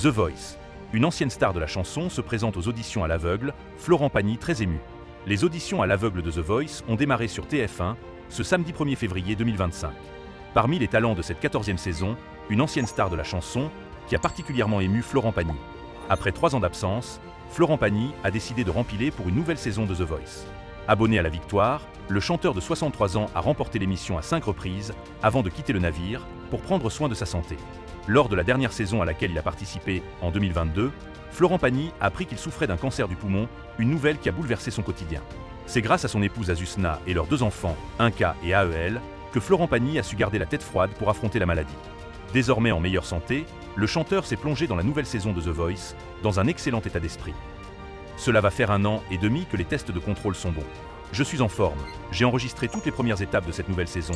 The Voice. Une ancienne star de la chanson se présente aux auditions à l'aveugle, Florent Pagny très ému. Les auditions à l'aveugle de The Voice ont démarré sur TF1 ce samedi 1er février 2025. Parmi les talents de cette 14e saison, une ancienne star de la chanson qui a particulièrement ému Florent Pagny. Après 3 ans d'absence, Florent Pagny a décidé de rempiler pour une nouvelle saison de The Voice. Abonné à la victoire, le chanteur de 63 ans a remporté l'émission à 5 reprises avant de quitter le navire pour prendre soin de sa santé. Lors de la dernière saison à laquelle il a participé, en 2022, Florent Pagny a appris qu'il souffrait d'un cancer du poumon, une nouvelle qui a bouleversé son quotidien. C'est grâce à son épouse Azucena et leurs 2 enfants, Inka et Ael, que Florent Pagny a su garder la tête froide pour affronter la maladie. Désormais en meilleure santé, le chanteur s'est plongé dans la nouvelle saison de The Voice, dans un excellent état d'esprit. Cela va faire 1 an et demi que les tests de contrôle sont bons. Je suis en forme, j'ai enregistré toutes les premières étapes de cette nouvelle saison,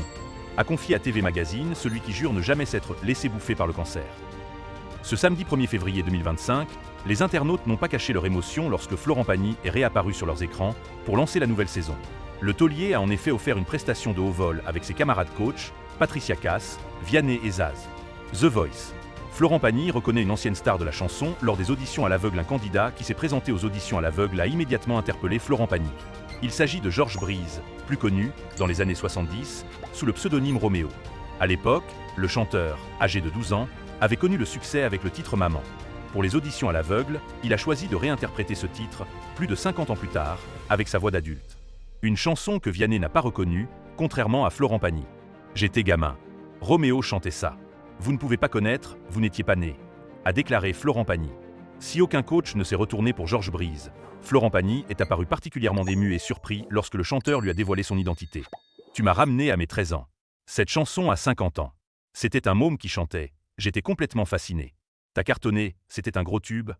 a confié à TV Magazine celui qui jure ne jamais s'être laissé bouffer par le cancer. Ce samedi 1er février 2025, les internautes n'ont pas caché leur émotion lorsque Florent Pagny est réapparu sur leurs écrans pour lancer la nouvelle saison. Le taulier a en effet offert une prestation de haut vol avec ses camarades coach, Patricia Cass, Vianney et Zaz. The Voice. Florent Pagny reconnaît une ancienne star de la chanson lors des auditions à l'aveugle. Un candidat qui s'est présenté aux auditions à l'aveugle a immédiatement interpellé Florent Pagny. Il s'agit de Georges Brise, plus connu, dans les années 70, sous le pseudonyme Roméo. À l'époque, le chanteur, âgé de 12 ans, avait connu le succès avec le titre Maman. Pour les auditions à l'aveugle, il a choisi de réinterpréter ce titre, plus de 50 ans plus tard, avec sa voix d'adulte. Une chanson que Vianney n'a pas reconnue, contrairement à Florent Pagny. J'étais gamin. Roméo chantait ça. Vous ne pouvez pas connaître, vous n'étiez pas né, a déclaré Florent Pagny. Si aucun coach ne s'est retourné pour Georges Brise, Florent Pagny est apparu particulièrement ému et surpris lorsque le chanteur lui a dévoilé son identité. Tu m'as ramené à mes 13 ans. Cette chanson a 50 ans. C'était un môme qui chantait, j'étais complètement fasciné. T'as cartonné, c'était un gros tube.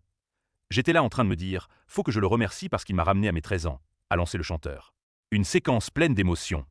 J'étais là en train de me dire, faut que je le remercie parce qu'il m'a ramené à mes 13 ans, a lancé le chanteur. Une séquence pleine d'émotions.